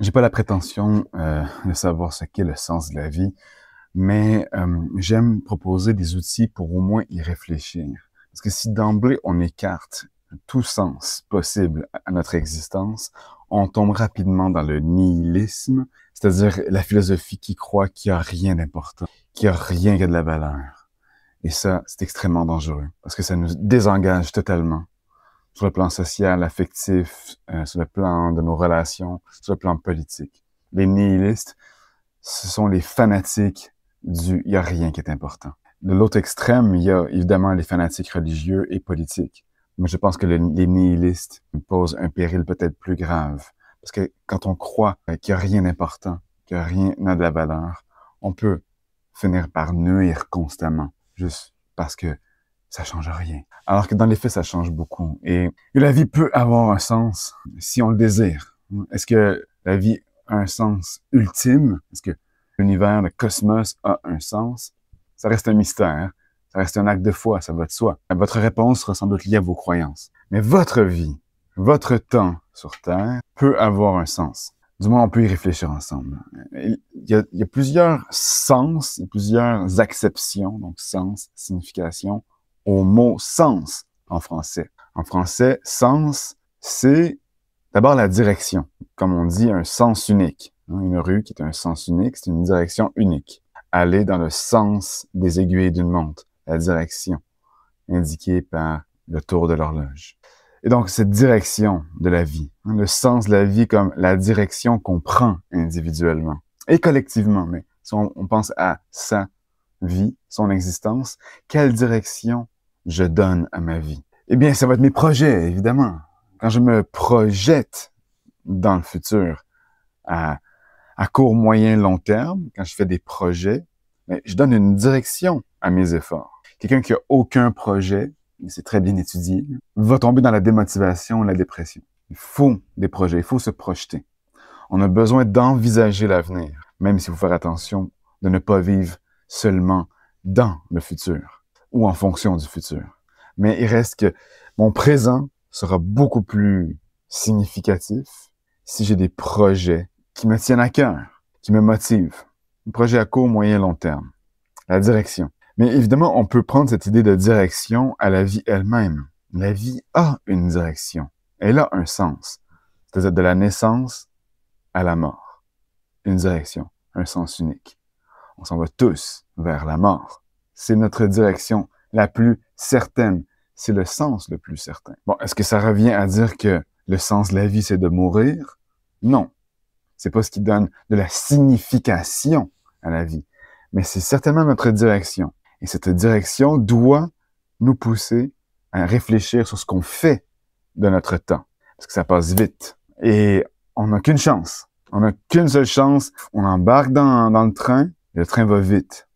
J'ai pas la prétention de savoir ce qu'est le sens de la vie, mais j'aime proposer des outils pour au moins y réfléchir. Parce que si d'emblée on écarte tout sens possible à notre existence, on tombe rapidement dans le nihilisme, c'est-à-dire la philosophie qui croit qu'il n'y a rien d'important, qu'il n'y a rien qui a de la valeur. Et ça, c'est extrêmement dangereux, parce que ça nous désengage totalement sur le plan social, affectif, sur le plan de nos relations, sur le plan politique. Les nihilistes, ce sont les fanatiques du « il n'y a rien qui est important ». De l'autre extrême, il y a évidemment les fanatiques religieux et politiques. Mais je pense que les nihilistes posent un péril peut-être plus grave. Parce que quand on croit qu'il n'y a rien d'important, que rien n'a de la valeur, on peut finir par nuire constamment, juste parce que ça change rien. Alors que dans les faits, ça change beaucoup. Et la vie peut avoir un sens si on le désire. Est-ce que la vie a un sens ultime? Est-ce que l'univers, le cosmos a un sens? Ça reste un mystère. Ça reste un acte de foi, ça va de soi. Votre réponse sera sans doute liée à vos croyances. Mais votre vie, votre temps sur Terre peut avoir un sens. Du moins, on peut y réfléchir ensemble. Il y a plusieurs sens, plusieurs acceptions, donc sens, signification, au mot sens en français. En français, sens, c'est d'abord la direction. Comme on dit, un sens unique. Une rue qui est un sens unique, c'est une direction unique. Aller dans le sens des aiguilles d'une montre, la direction indiquée par le tour de l'horloge. Et donc, cette direction de la vie, le sens de la vie comme la direction qu'on prend individuellement et collectivement, mais si on pense à sa vie, son existence, quelle direction je donne à ma vie? Eh bien, ça va être mes projets, évidemment. Quand je me projette dans le futur, à court, moyen, long terme, quand je fais des projets, je donne une direction à mes efforts. Quelqu'un qui a aucun projet, et c'est très bien étudié, va tomber dans la démotivation, la dépression. Il faut des projets, il faut se projeter. On a besoin d'envisager l'avenir, même s'il faut faire attention de ne pas vivre seulement dans le futur ou en fonction du futur. Mais il reste que mon présent sera beaucoup plus significatif si j'ai des projets qui me tiennent à cœur, qui me motivent. Un projet à court, moyen, long terme. La direction. Mais évidemment, on peut prendre cette idée de direction à la vie elle-même. La vie a une direction. Elle a un sens. C'est-à-dire de la naissance à la mort. Une direction, un sens unique. On s'en va tous vers la mort. C'est notre direction la plus certaine. C'est le sens le plus certain. Bon, est-ce que ça revient à dire que le sens de la vie, c'est de mourir? Non. C'est pas ce qui donne de la signification à la vie. Mais c'est certainement notre direction. Et cette direction doit nous pousser à réfléchir sur ce qu'on fait de notre temps. Parce que ça passe vite. Et on n'a qu'une chance. On n'a qu'une seule chance. On embarque dans le train, et le train va vite.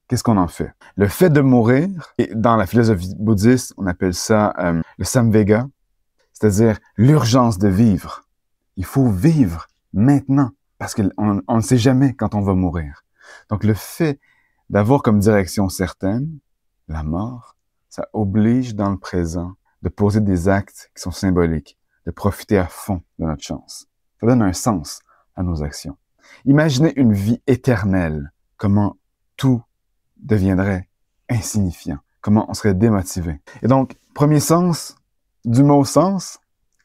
Qu'est-ce qu'on en fait? Le fait de mourir, et dans la philosophie bouddhiste, on appelle ça le samvega, c'est-à-dire l'urgence de vivre. Il faut vivre maintenant, parce qu'on ne sait jamais quand on va mourir. Donc le fait d'avoir comme direction certaine la mort, ça oblige dans le présent de poser des actes qui sont symboliques, de profiter à fond de notre chance. Ça donne un sens à nos actions. Imaginez une vie éternelle, comment tout deviendrait insignifiant, comment on serait démotivé. Et donc, premier sens du mot sens,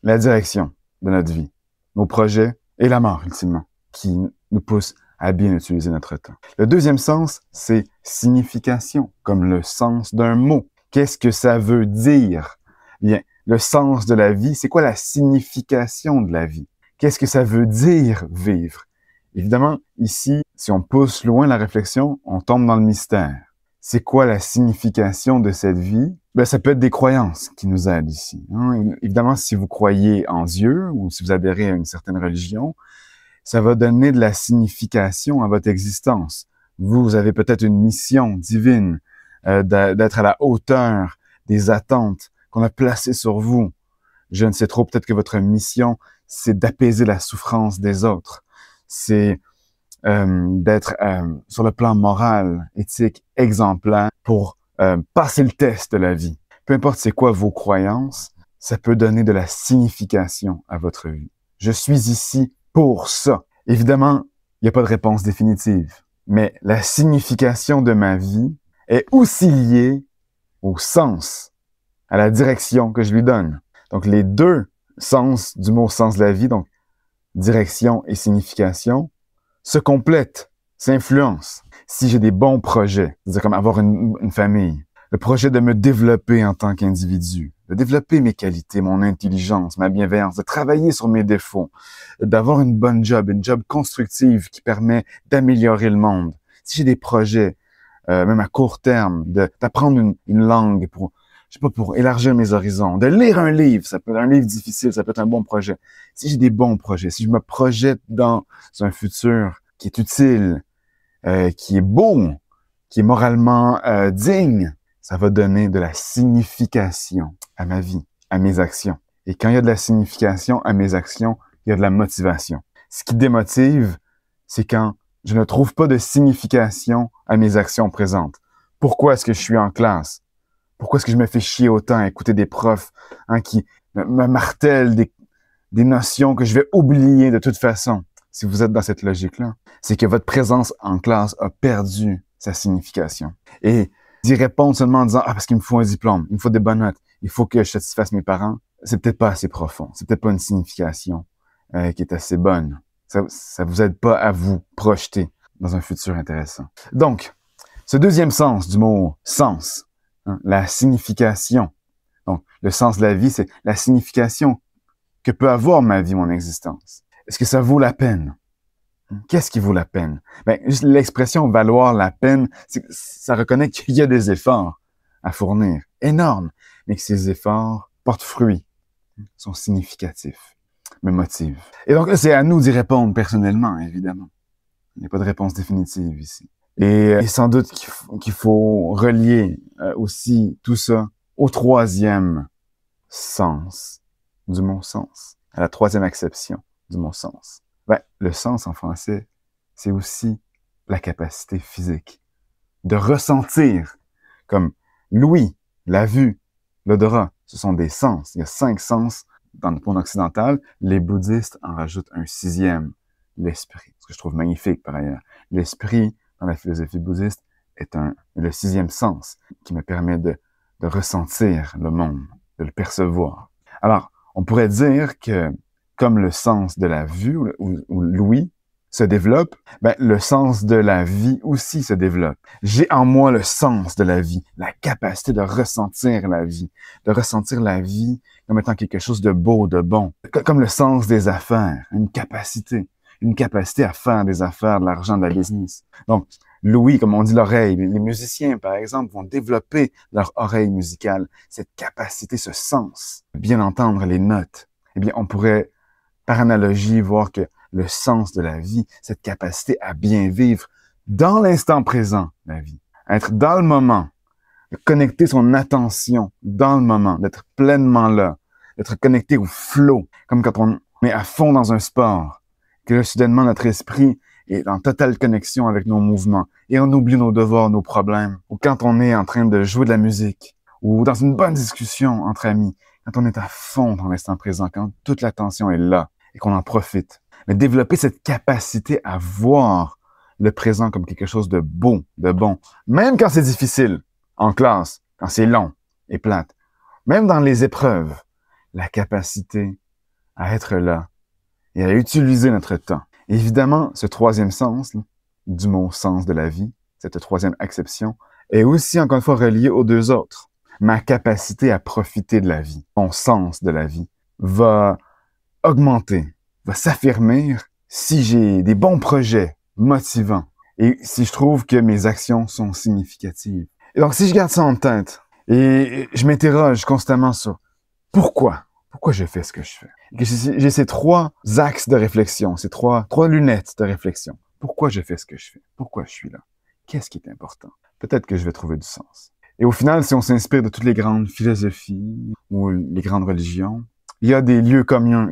la direction de notre vie, nos projets et la mort, ultimement, qui nous poussent à bien utiliser notre temps. Le deuxième sens, c'est signification, comme le sens d'un mot. Qu'est-ce que ça veut dire? Bien, le sens de la vie, c'est quoi la signification de la vie? Qu'est-ce que ça veut dire vivre? Évidemment, ici, si on pousse loin la réflexion, on tombe dans le mystère. C'est quoi la signification de cette vie? Ben, ça peut être des croyances qui nous aident ici. Évidemment, si vous croyez en Dieu ou si vous adhérez à une certaine religion, ça va donner de la signification à votre existence. Vous avez peut-être une mission divine d'être à la hauteur des attentes qu'on a placées sur vous. Je ne sais trop, peut-être que votre mission, c'est d'apaiser la souffrance des autres. C'est d'être sur le plan moral, éthique, exemplaire pour passer le test de la vie. Peu importe c'est quoi vos croyances, ça peut donner de la signification à votre vie. Je suis ici pour ça. Évidemment, il n'y a pas de réponse définitive, mais la signification de ma vie est aussi liée au sens, à la direction que je lui donne. Donc, les deux sens du mot sens de la vie, donc direction et signification, se complètent, s'influencent. Si j'ai des bons projets, c'est-à-dire comme avoir une famille, le projet de me développer en tant qu'individu, de développer mes qualités, mon intelligence, ma bienveillance, de travailler sur mes défauts, d'avoir une bonne une job constructive qui permet d'améliorer le monde. Si j'ai des projets, même à court terme, d'apprendre une langue pour, je sais pas, pour élargir mes horizons, de lire un livre, ça peut être un livre difficile, ça peut être un bon projet. Si j'ai des bons projets, si je me projette dans un futur qui est utile, qui est beau, qui est moralement digne, ça va donner de la signification à ma vie, à mes actions. Et quand il y a de la signification à mes actions, il y a de la motivation. Ce qui démotive, c'est quand je ne trouve pas de signification à mes actions présentes. Pourquoi est-ce que je suis en classe? Pourquoi est-ce que je me fais chier autant à écouter des profs qui me martèlent des notions que je vais oublier de toute façon? Si vous êtes dans cette logique-là, c'est que votre présence en classe a perdu sa signification. Et d'y répondre seulement en disant « Ah, parce qu'il me faut un diplôme, il me faut des bonnes notes, il faut que je satisfasse mes parents », c'est peut-être pas assez profond, c'est peut-être pas une signification qui est assez bonne. Ça vous aide pas à vous projeter dans un futur intéressant. Donc, ce deuxième sens du mot « sens », la signification. Donc, le sens de la vie, c'est la signification que peut avoir ma vie, mon existence. Est-ce que ça vaut la peine? Qu'est-ce qui vaut la peine? Ben, juste l'expression valoir la peine, ça reconnaît qu'il y a des efforts à fournir, énormes, mais que ces efforts portent fruit, sont significatifs, me motivent. Et donc là, c'est à nous d'y répondre personnellement, évidemment. Il n'y a pas de réponse définitive ici. Et sans doute qu'il faut relier aussi tout ça au troisième sens du mot sens, à la troisième acception du mot sens. Ben, le sens en français, c'est aussi la capacité physique de ressentir, comme l'ouïe, la vue, l'odorat. Ce sont des sens. Il y a 5 sens dans le monde occidental. Les bouddhistes en rajoutent un 6e, l'esprit. Ce que je trouve magnifique par ailleurs. L'esprit, dans la philosophie bouddhiste, est le 6e sens qui me permet de ressentir le monde, de le percevoir. Alors, on pourrait dire que comme le sens de la vue ou l'ouïe se développe, ben, le sens de la vie aussi se développe. J'ai en moi le sens de la vie, la capacité de ressentir la vie comme étant quelque chose de beau, de bon. Comme le sens des affaires, une capacité à faire des affaires, de l'argent, de la business. Donc, l'ouïe, comme on dit l'oreille, les musiciens, par exemple, vont développer leur oreille musicale, cette capacité, ce sens, bien entendre les notes. Eh bien, on pourrait, par analogie, voir que le sens de la vie, cette capacité à bien vivre dans l'instant présent, la vie, être dans le moment, de connecter son attention dans le moment, d'être pleinement là, d'être connecté au flow, comme quand on est à fond dans un sport, que là, soudainement, notre esprit est en totale connexion avec nos mouvements et on oublie nos devoirs, nos problèmes, ou quand on est en train de jouer de la musique, ou dans une bonne discussion entre amis, quand on est à fond dans l'instant présent, quand toute l'attention est là et qu'on en profite. Mais développer cette capacité à voir le présent comme quelque chose de beau, de bon, même quand c'est difficile, en classe, quand c'est long et plate, même dans les épreuves, la capacité à être là et à utiliser notre temps. Évidemment, ce troisième sens là, du mot sens de la vie, cette troisième acception, est aussi, encore une fois, reliée aux deux autres. Ma capacité à profiter de la vie, mon sens de la vie, va augmenter, va s'affirmir si j'ai des bons projets motivants et si je trouve que mes actions sont significatives. Et donc, si je garde ça en tête et je m'interroge constamment sur pourquoi je fais ce que je fais. Et que j'ai ces 3 axes de réflexion, ces trois lunettes de réflexion. Pourquoi je fais ce que je fais? Pourquoi je suis là? Qu'est-ce qui est important? Peut-être que je vais trouver du sens. Et au final, si on s'inspire de toutes les grandes philosophies ou les grandes religions, il y a des lieux communs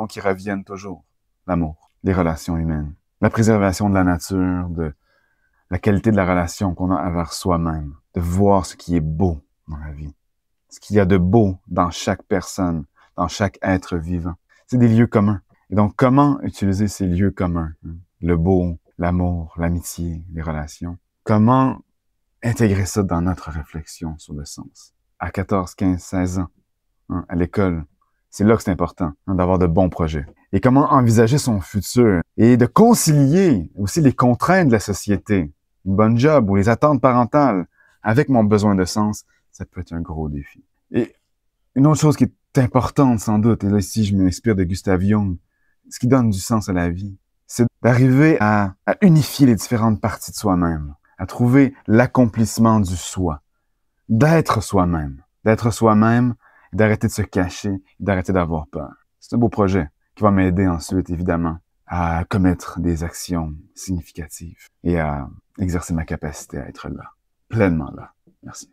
qui reviennent toujours. L'amour, les relations humaines, la préservation de la nature, de la qualité de la relation qu'on a envers soi-même, de voir ce qui est beau dans la vie, ce qu'il y a de beau dans chaque personne, dans chaque être vivant. C'est des lieux communs. Et donc, comment utiliser ces lieux communs? Le beau, l'amour, l'amitié, les relations. Comment intégrer ça dans notre réflexion sur le sens? À 14, 15, 16 ans, à l'école, c'est là que c'est important d'avoir de bons projets. Et comment envisager son futur et de concilier aussi les contraintes de la société, une bonne job ou les attentes parentales avec mon besoin de sens, ça peut être un gros défi. Et une autre chose qui est importante sans doute, et là ici je m'inspire de Gustav Jung, ce qui donne du sens à la vie, c'est d'arriver à unifier les différentes parties de soi-même, à trouver l'accomplissement du soi, d'être soi-même, d'arrêter de se cacher, d'arrêter d'avoir peur. C'est un beau projet qui va m'aider ensuite, évidemment, à commettre des actions significatives et à exercer ma capacité à être là, pleinement là. Merci.